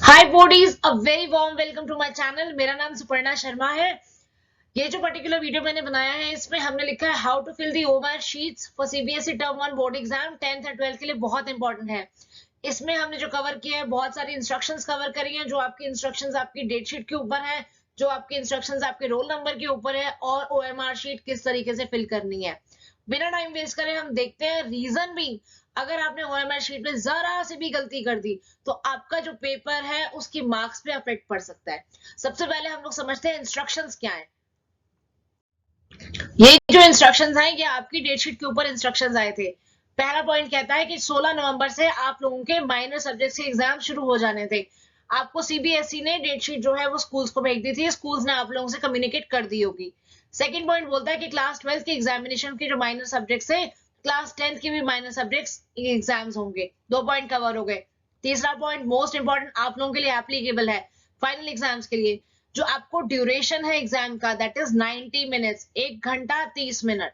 Hi buddies, a very warm welcome to my channel. मेरा नाम सुपर्णा शर्मा है। ये जो पर्टिकुलर वीडियो मैंने बनाया है इसमें हमने लिखा है how to fill the OMR sheets for CBSE term 1 board exam 10th और 12th के लिए बहुत इंपॉर्टेंट है। इसमें हमने जो कवर किया है बहुत सारी इंस्ट्रक्शंस कवर करी हैं। जो आपकी इंस्ट्रक्शंस आपकी डेट शीट के ऊपर है, जो आपकी इंस्ट्रक्शंस आपके रोल नंबर के ऊपर है और ओएमआर शीट किस तरीके से फिल करनी है। बिना टाइम वेस्ट करे हम देखते हैं। रीजन भी, अगर आपने ओएमआर शीट में जरा से भी गलती कर दी तो आपका जो पेपर है उसकी मार्क्स पे अफेक्ट पड़ सकता है। सबसे पहले हम लोग समझते हैं इंस्ट्रक्शंस क्या है। ये जो इंस्ट्रक्शंस हैं ये आपकी डेट शीट के ऊपर इंस्ट्रक्शंस आए थे। पहला पॉइंट कहता है कि 16 नवंबर से आप लोगों के माइनर सब्जेक्ट्स के एग्जाम शुरू हो जाने थे। आपको सीबीएसई ने डेट शीट जो है वो स्कूल्स को भेज दी थी, स्कूल्स ने आप लोगों से कम्युनिकेट कर दी होगी। सेकंड पॉइंट बोलता है कि क्लास 12 के एग्जामिनेशन के जो माइनर सब्जेक्ट्स है, क्लास 10th के भी माइनर सब्जेक्ट्स एग्जाम्स होंगे। 2 पॉइंट कवर हो गए। तीसरा पॉइंट मोस्ट इंपॉर्टेंट आप लोगों के लिए एप्लीकेबल है फाइनल एग्जाम्स के लिए। जो आपको ड्यूरेशन है एग्जाम का दैट इज 90 मिनट्स, 1 घंटा 30 मिनट,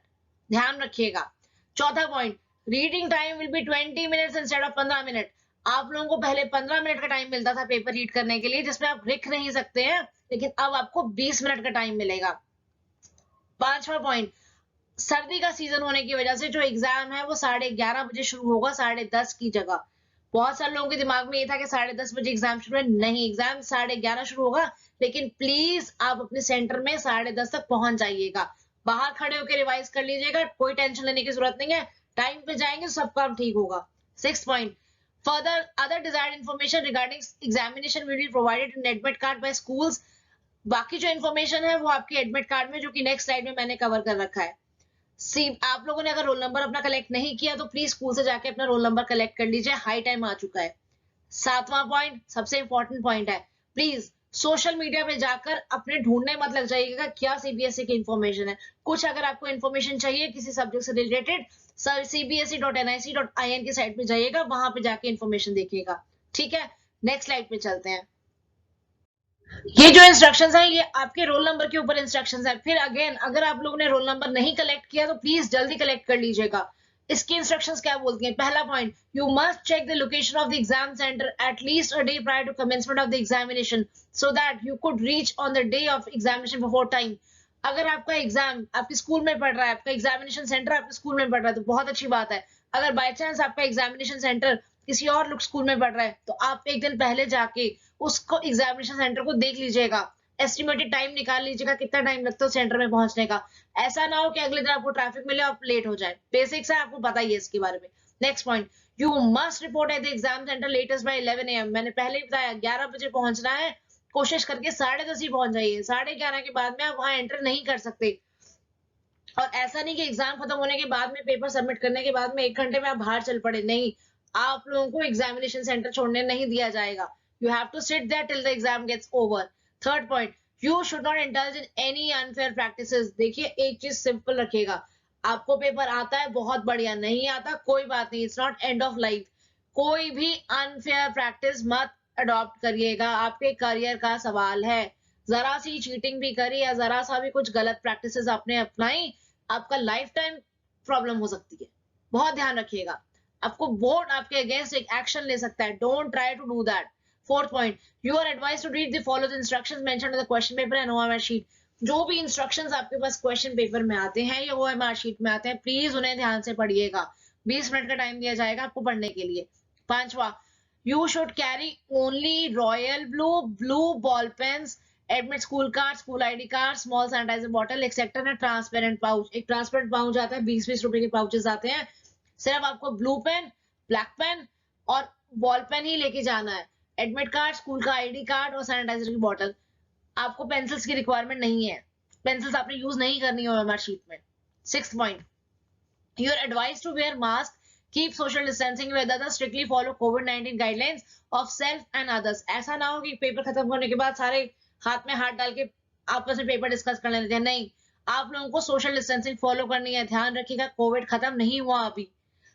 ध्यान रखिएगा। चौथा point, reading time will be 20 minutes instead of 15 minute. आप लोगों को पहले 15 मिनट का टाइम मिलता था पेपर रीड करने के लिए जिसमें आप लिख नहीं सकते हैं, लेकिन अब आपको 20 मिनट का टाइम मिलेगा। पांचवा पॉइंट, सर्दी का सीजन होने की वजह से जो एग्जाम है वो 11:30 बजे शुरू होगा, 10:30 की जगह। बहुत सारे लोगों के दिमाग में ये था कि 10:30 बजे एग्जाम शुरू है। नहीं, एग्जाम 11:30 शुरू होगा, लेकिन प्लीज आप अपने सेंटर में 10:30 तक पहुंच जाइएगा। बाहर खड़े होकर रिवाइज कर लीजिएगा, कोई टेंशन लेने की जरूरत नहीं है। टाइम पे जाएंगे तो सब काम ठीक होगा। Six point, further other desired information regarding examination will be provided in admit card by schools. बाकी जो इन्फॉर्मेशन है वो आपके एडमिट कार्ड में, जो कि नेक्स्ट स्लाइड में मैंने कवर कर रखा है। सी आप लोगों ने अगर रोल नंबर अपना कलेक्ट नहीं किया तो प्लीज स्कूल से जाके अपना रोल नंबर कलेक्ट कर लीजिए, हाई टाइम आ चुका है। सातवां पॉइंट सबसे इंपॉर्टेंट पॉइंट है, प्लीज सोशल मीडिया पे जाकर अपने ढूंढने मत लग जाइएगा क्या सीबीएसई की इंफॉर्मेशन है। कुछ अगर आपको इंफॉर्मेशन चाहिए किसी सब्जेक्ट से रिलेटेड, cbse.nic.in की साइट पे जाइएगा, वहां पे जाके इंफॉर्मेशन देखिएगा। ठीक है, नेक्स्ट स्लाइड पे चलते हैं। ये जो इंस्ट्रक्शंस हैं ये आपके रोल नंबर के ऊपर इंस्ट्रक्शंस हैं। फिर अगेन अगर आप लोगों ने रोल नंबर नहीं कलेक्ट किया तो प्लीज जल्दी कलेक्ट कर लीजिएगा। इसकी इंस्ट्रक्शंस क्या बोलती हैं? पहला point, you must check the location of the exam centre at least a day prior to commencement of the examination so that you could reach on the day of examination before time. अगर आपका exam आपके school में पड़ रहा है, आपका examination centre आपके school में पड़ रहा है तो बहुत अच्छी बात है। अगर बाय चांस आपका एग्जामिनेशन सेंटर किसी और स्कूल में पड़ रहा है तो आप एक दिन पहले जाके उसको एग्जामिनेशन सेंटर को देख लीजिएगा, एस्टिमेटेड टाइम निकाल लीजिएगा कितना टाइम लगता है सेंटर में पहुंचने का। ऐसा ना हो कि अगले दिन आपको ट्रैफिक मिले और लेट हो जाए। बेसिक्स है, आपको पता ही है इसके बारे में। Next point, you must report at the exam centre latest by 11 AM। मैंने पहले ही बताया 11 बजे पहुंचना है, कोशिश करके 10:30 ही पहुंच जाइए। 11:30 के बाद में आप वहां एंटर नहीं कर सकते। और ऐसा नहीं कि एग्जाम खत्म होने के बाद में, पेपर सबमिट करने के बाद में 1 घंटे में आप बाहर चल पड़े। नहीं, आप लोगों को एग्जामिनेशन सेंटर छोड़ने नहीं दिया जाएगा। You have to sit there till the exam gets over. Third point, you should not indulge in any unfair practices. देखिए एक चीज सिंपल रखिएगा, आपको पेपर आता है बहुत बढ़िया, नहीं आता कोई बात नहीं, it's not end of life. कोई भी अनफेयर प्रैक्टिस मत अडॉप्ट करिएगा, आपके करियर का सवाल है। जरा सी चीटिंग भी करी या जरा सा भी कुछ गलत प्रैक्टिसेस आपने अपनाई, आपका लाइफ टाइम प्रॉब्लम हो सकती है। बहुत ध्यान रखिएगा, आपको बोर्ड आपके अगेंस्ट एक एक्शन ले सकता है। Don't try to do that. Fourth point, you are advise to read the follow the instructions mentioned in the question paper and OMR sheet. जो भी इंस्ट्रक्शंस आपके पास क्वेश्चन पेपर में आते हैं या ओएमआर शीट में आते हैं, प्लीज उन्हें ध्यान से पढ़िएगा। 20 मिनट का टाइम दिया जाएगा आपको पढ़ने के लिए। पांचवा, you should carry only royal blue ball pens, admit school card, school ID card, small sanitizer bottle etcetera ना ट्रांसपेरेंट पाउच। एक ट्रांसपेरेंट पाउच आता है, 20-20 रुपए के पाउचेस आते हैं। सिर्फ आपको ब्लू पेन, ब्लैक पेन और बॉल पेन ही लेके जाना है। एडमिट कार्ड, स्कूल का आईडी कार्ड और सैनिटाइजर की बॉटल। आपको पेंसिल्स की रिक्वायरमेंट नहीं है, पेंसिल्स आपने यूज नहीं करनी है हमारी शीट में। Six point, you are advised to wear mask, keep social distancing with others, strictly follow COVID-19 guidelines of self and others। ऐसा ना हो कि पेपर खत्म होने के बाद सारे हाथ में हाथ डाल के आपस में पेपर डिस्कस कर लेते हैं। नहीं, आप लोगों को सोशल डिस्टेंसिंग फॉलो करनी है। ध्यान रखिएगा कोविड खत्म नहीं हुआ अभी।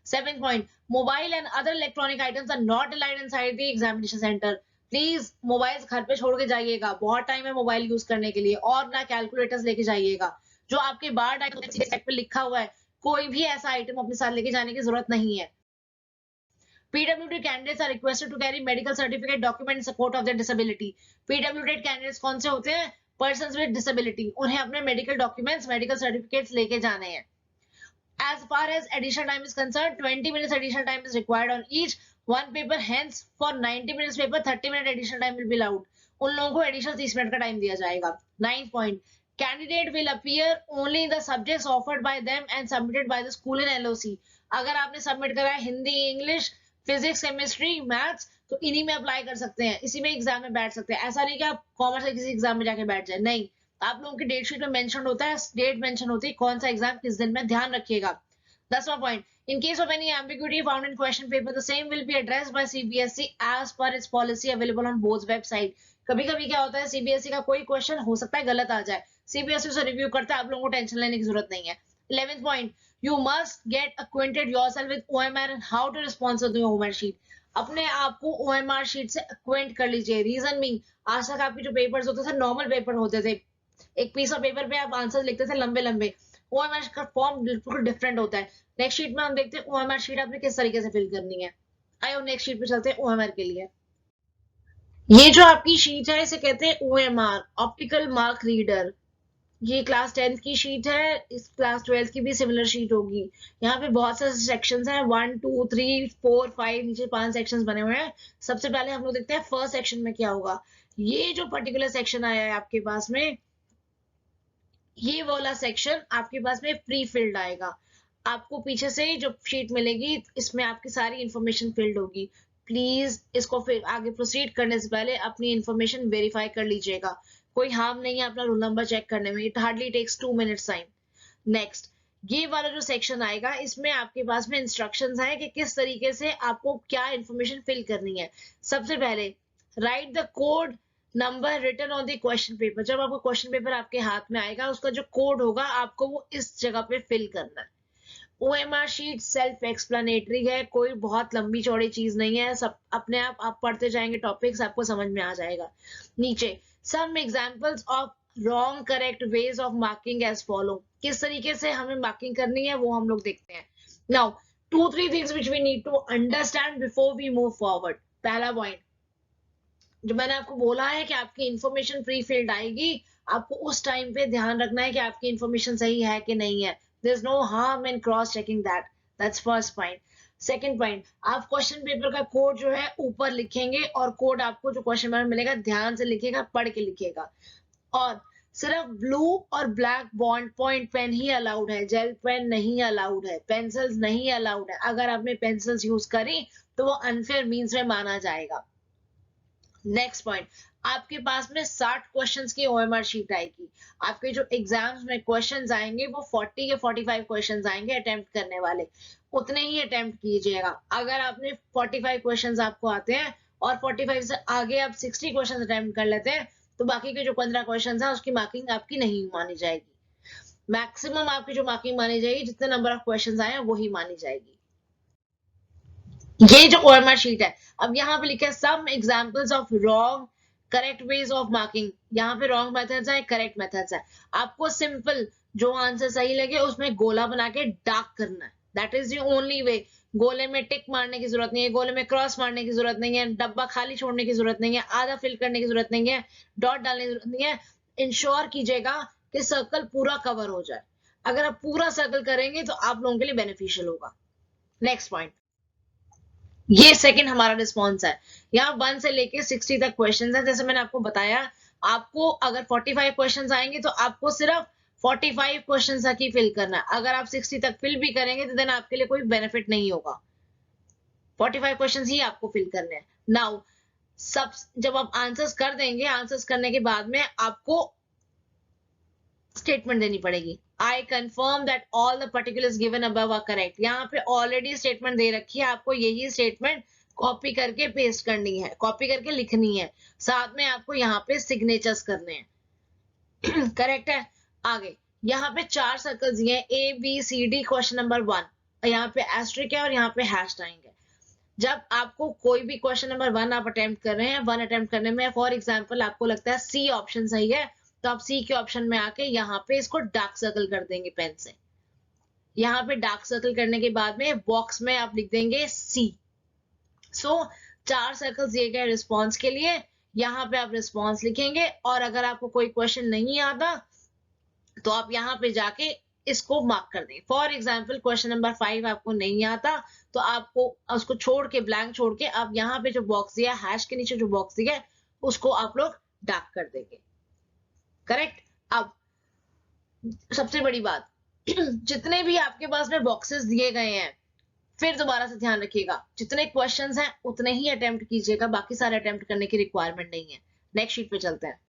Seventh point, mobile and other electronic items are not allowed inside the examination centre. Please mobile घर पे छोड़ के जाइएगा, बहुत टाइम है मोबाइल यूज करने के लिए। और ना कैलकुलेटर्स लेके जाइएगा। जो आपके बार डायग्राम पे लिखा हुआ है, कोई भी ऐसा आइटम अपने साथ लेके जाने की जरूरत नहीं है। PWD candidates are requested to carry medical certificate document in support of their disability. PWD candidates कौन से होते हैं? Persons with disability. उन्हें अपने medical documents, medical certificates लेके जाने हैं. As far as additional time is concerned, 20 minutes additional time is required on each one paper. Hence, for 90 minutes paper, 30 minute additional time will be allowed. उन लोगों को additional 30 minute का time दिया जाएगा. 9th point. Candidate will appear only in the subjects offered by them and submitted by the school in LOC. अगर आपने submit करा है Hindi, English, physics, chemistry, maths, तो इन्हीं में अप्लाई कर सकते हैं, इसी में एग्जाम में बैठ सकते हैं. ऐसा नहीं कि आप कॉमर्स के किसी एग्जाम में जाके बैठ जाए, नहीं. आप लोगों की डेट शीट में मेंशन होता है, डेट मेंशन होती है कौन सा एग्जाम किस दिन में, ध्यान रखिएगा. 10वां point. In case of any ambiguity found in question paper, the same will be addressed by CBSE as per its policy available on board's website. कभी कभी क्या होता है, CBSE का कोई क्वेश्चन हो सकता है गलत आ जाए, CBSE उसे रिव्यू करता है, आप लोगों को टेंशन लेने की जरूरत नहीं है. 11th point. You must get acquainted yourself with OMR and how to respond to the OMR sheet. अपने आप को OMR शीट से acquaint कर लीजिए. रीजन मीन, आज तक आपके जो पेपर्स होते थे नॉर्मल पेपर होते थे, एक पीस ऑफ पेपर पे आप आंसर लिखते थे लंबे लंबे. OMR का फॉर्म बिल्कुल डिफरेंट होता है. नेक्स्ट शीट में हम देखते हैं OMR शीट आपने किस तरीके से फिल करनी है. आइए नेक्स्ट शीट पे चलते हैं OMR के लिए. ये जो आपकी शीट है इसे कहते हैं OMR, ऑप्टिकल मार्क रीडर. ये क्लास 10th की शीट है, इस क्लास 12th की भी सिमिलर शीट होगी. यहाँ पे बहुत सारे सेक्शंस हैं, 1 2 3 4 5, नीचे 5 सेक्शंस बने हुए हैं. सबसे पहले हम लोग देखते हैं फर्स्ट सेक्शन में क्या होगा. ये जो पर्टिकुलर सेक्शन आया है आपके पास में, ये वाला सेक्शन आपके पास में प्री फिल्ड आएगा. आपको पीछे से जो शीट मिलेगी इसमें आपकी सारी इंफॉर्मेशन फिल्ड होगी. प्लीज इसको फिर आगे प्रोसीड करने से पहले अपनी इंफॉर्मेशन वेरीफाई कर लीजिएगा. कोई हार्म नहीं है अपना रोल नंबर चेक करने में. It hardly takes 2 minutes time. Next, ये वाला जो सेक्शन आएगा इसमें आपके पास में इंस्ट्रक्शंस हैं कि किस तरीके से आपको क्या इंफॉर्मेशन फिल करनी है. सबसे पहले write the code number written on the question paper. जब आपको क्वेश्चन पेपर आपके हाथ में आएगा उसका जो कोड होगा आपको वो इस जगह पे फिल करना है. OMR शीट सेल्फ एक्सप्लेनेटरी है, कोई बहुत लंबी चौड़ी चीज नहीं है, सब अपने आप पढ़ते जाएंगे टॉपिक्स, आपको समझ में आ जाएगा. नीचे some examples of wrong correct ways of marking as follow. किस तरीके से हमें मार्किंग करनी है वो हम लोग देखते हैं. Now 2-3 things which we need to understand before we move forward. पहला पॉइंट जो मैंने आपको बोला है कि आपकी इंफॉर्मेशन प्री फिल्ड आएगी, आपको उस टाइम पे ध्यान रखना है कि आपकी इंफॉर्मेशन सही है कि नहीं है. There's no harm in cross checking that. That's first point. Second point, आप क्वेश्चन पेपर का कोड जो है ऊपर लिखेंगे और कोड आपको जो क्वेश्चन पेपर मिलेगा ध्यान से लिखिएगा, पढ़ के लिखिएगा. और सिर्फ ब्लू और ब्लैक बॉन्ड पॉइंट पेन ही अलाउड है, जेल पेन नहीं अलाउड है, पेंसिल्स नहीं अलाउड है. अगर आपने पेंसिल्स यूज करी तो वो अनफेयर मीन्स में माना जाएगा. नेक्स्ट पॉइंट, आपके पास में 60 क्वेश्चंस की OMR शीट आएगी. आपके जो एग्जाम्स में क्वेश्चंस आएंगे वो 40 के 45 क्वेश्चंस आएंगे अटेम्प्ट करने वाले, उतने ही अटेम्प्ट कीजिएगा. अगर आपने 45 क्वेश्चंस आपको आते हैं और 45 से आगे आप 60 क्वेश्चंस अटेम्प्ट कर लेते हैं तो बाकी के जो 15 क्वेश्चंस हैं उसकी मार्किंग आपकी नहीं मानी जाएगी. मैक्सिमम आपकी जो मार्किंग मानी जाएगी, जितने नंबर ऑफ क्वेश्चंस आए हैं वही मानी जाएगी. ये जो OMR शीट है, अब यहाँ पे लिखा है some examples of wrong correct ways of marking. यहाँ पे रॉन्ग मेथड्स है, करेक्ट मेथड्स है. आपको सिंपल जो आंसर सही लगे उसमें गोला बना के डार्क करना है. That is the only way. गोले में टिक मारने की जरूरत नहीं है, गोले में क्रॉस मारने की जरूरत नहीं है, डब्बा खाली छोड़ने की जरूरत नहीं है, आधा फिल करने की जरूरत नहीं है, डॉट डालने की जरूरत नहीं है. इंश्योर कीजिएगा कि सर्कल पूरा कवर हो जाए. अगर आप पूरा सर्कल करेंगे तो आप लोगों के लिए बेनिफिशियल होगा. नेक्स्ट पॉइंट, ये सेकंड हमारा रिस्पॉन्स है. यहाँ 1 से लेके 60 तक क्वेश्चंस है. जैसे मैंने आपको बताया, आपको अगर 45 क्वेश्चंस आएंगे तो आपको सिर्फ 45 क्वेश्चंस तक ही फिल करना है. अगर आप 60 तक फिल भी करेंगे तो देन आपके लिए कोई बेनिफिट नहीं होगा. 45 क्वेश्चंस ही आपको फिल करने हैं. नाउ सब जब आप आंसर्स कर देंगे, आंसर्स करने के बाद में आपको स्टेटमेंट देनी पड़ेगी. I confirm that all the particulars given above are correct. यहाँ पे ऑलरेडी स्टेटमेंट दे रखी है, आपको यही स्टेटमेंट कॉपी करके पेस्ट करनी है, कॉपी करके लिखनी है. साथ में आपको यहाँ पे सिग्नेचर्स करने हैं. करेक्ट है. आगे यहाँ पे 4 सर्कल्स दिए हैं, ABCD क्वेश्चन नंबर 1. यहाँ पे एस्ट्रिक है और यहाँ पे हैश आएंगे. जब आपको कोई भी क्वेश्चन नंबर 1 आप अटेम्प्ट कर रहे हैं, 1 अटेम्प्ट करने में फॉर एग्जाम्पल आपको लगता है C ऑप्शन सही है, तो आप C के ऑप्शन में आके यहाँ पे इसको डार्क सर्कल कर देंगे पेन से. यहाँ पे डार्क सर्कल करने के बाद में बॉक्स में आप लिख देंगे C. सो 4 सर्कल्स दिए गए रिस्पॉन्स के लिए, यहाँ पे आप रिस्पॉन्स लिखेंगे और अगर आपको कोई क्वेश्चन नहीं आता तो आप यहाँ पे जाके इसको मार्क कर दें। फॉर एग्जाम्पल क्वेश्चन नंबर 5 आपको नहीं आता तो आपको उसको छोड़ के, ब्लैंक छोड़ के, आप यहाँ पे जो बॉक्स दिया, हैश के नीचे जो बॉक्स दिया उसको आप लोग डार्क कर देंगे। करेक्ट। अब सबसे बड़ी बात, जितने भी आपके पास में बॉक्सेस दिए गए हैं, फिर दोबारा से ध्यान रखिएगा, जितने क्वेश्चंस हैं उतने ही अटेम्प्ट कीजिएगा, बाकी सारे अटेम्प्ट करने की रिक्वायरमेंट नहीं है। नेक्स्ट शीट पे चलते हैं।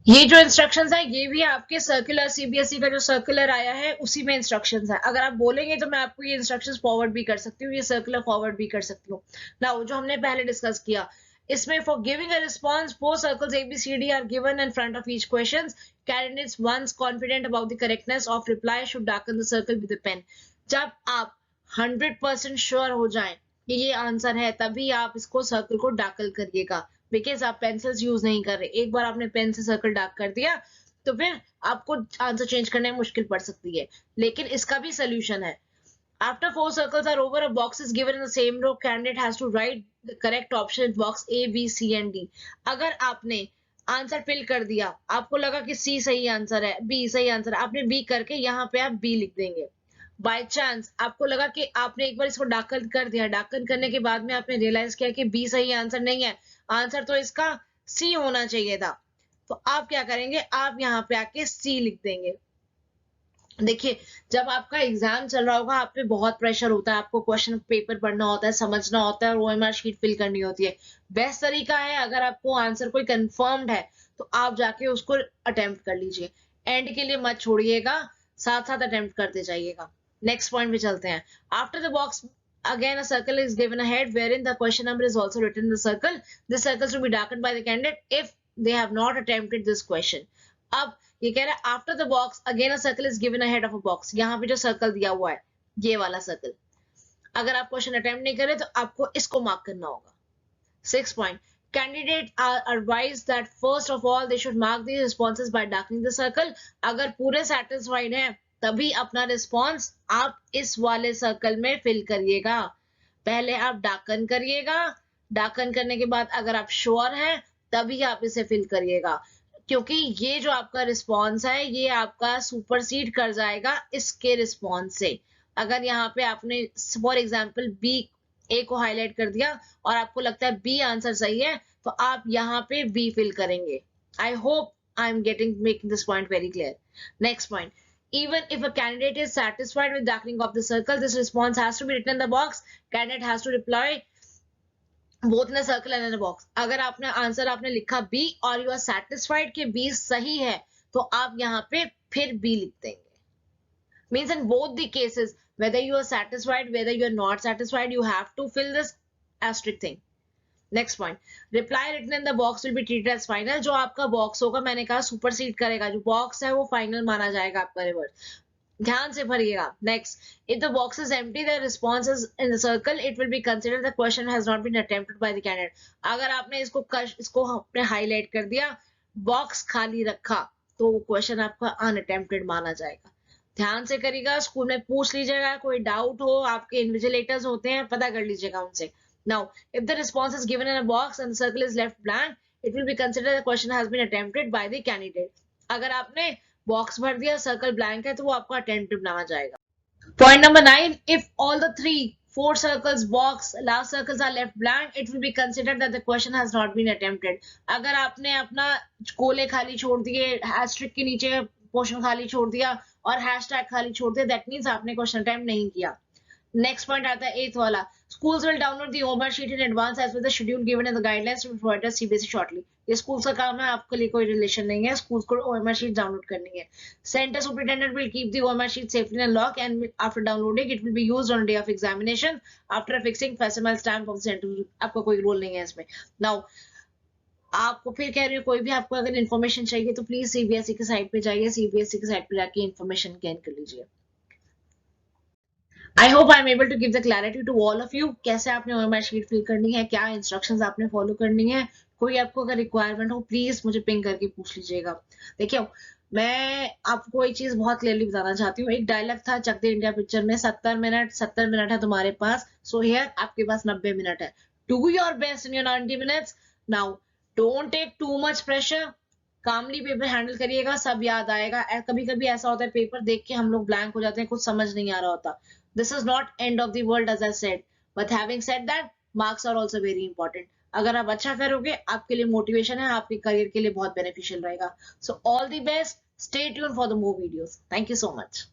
ये जो इंस्ट्रक्शंस है ये भी आपके सर्कुलर, सीबीएसई का जो सर्कुलर आया है उसी में इंस्ट्रक्शंस है। अगर आप बोलेंगे तो मैं आपको ये इंस्ट्रक्शंस फॉरवर्ड भी कर सकती हूँ, ये सर्कुलर फॉरवर्ड भी कर सकती हूँ ना। जो हमने पहले डिस्कस किया, इसमें for giving a response 4 circles ABCD are given in front of each question. Candidates once confident about the correctness of reply should darken the circle with a pen. जब आप 100% श्योर हो जाएं कि ये आंसर है तभी आप इसको सर्कल को डार्कल करिएगा, बिकॉज आप पेंसिल्स यूज नहीं कर रहे। एक बार आपने पेन से सर्कल डार्क कर दिया तो फिर आपको आंसर चेंज करने में मुश्किल पड़ सकती है, लेकिन इसका भी सोल्यूशन है। After 4 circles are over, a box is given in the same row, candidate has to write the correct option in box A, B, C and D। अगर आपने आंसर फिल कर दिया, आपको लगा कि C सही आंसर है, B सही आंसर है, आपने B करके यहाँ पे आप B लिख देंगे। बाय चांस आपको लगा कि आपने एक बार इसको डाकन कर दिया, डाकन करने के बाद में आपने रियलाइज किया कि बी सही आंसर नहीं है, आंसर तो इसका सी होना चाहिए था, तो आप क्या करेंगे, आप यहाँ पे आके सी लिख देंगे। देखिए, जब आपका एग्जाम चल रहा होगा आप पे बहुत प्रेशर होता है, आपको क्वेश्चन पेपर पढ़ना होता है, समझना होता है और OMR शीट फिल करनी होती है। बेस्ट तरीका है, अगर आपको आंसर कोई कंफर्म्ड है तो आप जाके उसको अटेम्प्ट कर लीजिए, एंड के लिए मत छोड़िएगा, साथ साथ अटेम्प्ट करते जाइएगा। नेक्स्ट पॉइंट पे चलते हैं। After the box again a circle is given ahead wherein the question number is also written in the circle. This circle should be darkened by the candidate if they have not attempted this question. अब ये कह रहा है after the box again a circle is given ahead of a box. यहाँ पे जो circle दिया हुआ है ये वाला सर्कल, अगर आप क्वेश्चन अटेम्प्ट नहीं करें तो आपको इसको मार्क करना होगा। 6 point, candidate are advised that first of all they should mark the responses by darkening the circle. अगर पूरे सेटिस्फाइड हैं तभी अपना रिस्पॉन्स आप इस वाले सर्कल में फिल करिएगा। पहले आप डार्कन करिएगा, डार्कन करने के बाद अगर आप श्योर हैं तभी आप इसे फिल करिएगा, क्योंकि ये जो आपका रिस्पॉन्स है ये आपका सुपरसीड कर जाएगा इसके रिस्पॉन्स से। अगर यहाँ पे आपने फॉर एग्जाम्पल बी, ए को हाईलाइट कर दिया और आपको लगता है बी आंसर सही है तो आप यहाँ पे बी फिल करेंगे। I hope I am making this point very clear. Next point, even if a candidate is satisfied with darkening of the circle, this response has to be written in the box. Candidate has to reply both in the circle and in the box. अगर आपने answer आपने लिखा B और you are satisfied कि B सही है तो आप यहाँ पे फिर B लिख देंगे। Means in both the cases, whether you are satisfied, whether you are not satisfied, you have to fill this asterisk thing. Next point, reply written in the box will be treated as final. जो आपका box होगा, मैंने कहा supersede करेगा, जो box है वो final माना जाएगा आपका रिवर्स। ध्यान से भरिएगा। Next, if the box is empty the response is in the circle it will be considered the question has not been attempted by the candidate. अगर आपने इसको आपने हाईलाइट कर दिया, बॉक्स खाली रखा, तो वो क्वेश्चन आपका अनअटेम्प्टेड माना जाएगा। ध्यान से करिएगा, स्कूल में पूछ लीजिएगा, कोई डाउट हो, आपके इन्विजिलेटर्स होते हैं, पता कर लीजिएगा उनसे। Now, if the response is given in a box and the circle is left blank, it will be considered the question has been attempted by the candidate. अगर आपने बॉक्स भर दिया, सर्कल ब्लैंक है, तो वो आपका अटेम्प्टेड माना जाएगा। Point number 9, if all the 4 circles, box, last circles are left blank, it will be considered that the question has not been attempted. अगर आपने अपना कोले खाली छोड़ दिए, हैशटैग के नीचे पोर्शन खाली छोड़ दिया और हैशटैग खाली छोड़ दिया, दैट मींस आपने क्वेश्चन अटेम्प्ट नहीं किया। नेक्स्ट पॉइंट आता है 8th वाला, schools will download the OMR sheet in advance as per the schedule given in the guidelines to be provided CBSE shortly. ये स्कूल का काम है, आपके लिए कोई रिलेशन नहीं है, स्कूल को OMR sheet डाउनलोड करनी है। Center superintendent will keep the OMR sheet safely in a lock and after downloading it will be used on the day of examination after affixing facsimile stamp of the center. आपका कोई role नहीं है इसमें। Now आपको फिर कह रही हूँ, कोई भी आपको अगर इन्फॉर्मेशन चाहिए तो प्लीज CBSE की साइट पे जाइए, CBSE की साइट पे जाके इन्फॉर्मेशन गेन कर लीजिए। I hope I am able to give the clarity to all of you. कैसे आपने OMR शीट फिल करनी है, क्या इंस्ट्रक्शंस आपने फॉलो करनी है। कोई आपको अगर रिक्वायरमेंट हो प्लीज मुझे पिंग करके पूछ लीजिएगा। देखिए, मैं आपको एक चीज बहुत क्लियरली बताना चाहती हूँ। एक डायलॉग था चक दे इंडिया पिक्चर में, 70 मिनट है तुम्हारे पास, सो हियर आपके पास 90 मिनट है। Do your best in your 90 minutes. Now, don't take too much pressure. Calmly paper handle करिएगा, सब याद आएगा। कभी कभी ऐसा होता है पेपर देख के हम लोग ब्लैंक हो जाते हैं, कुछ समझ नहीं आ रहा होता। This is not end of the world as I said, but having said that, marks are also very important. अगर आप अच्छा करोगे, आपके लिए मोटिवेशन है, आपके करियर के लिए बहुत बेनिफिशियल रहेगा। So all the best, stay tune for the more videos. Thank you so much.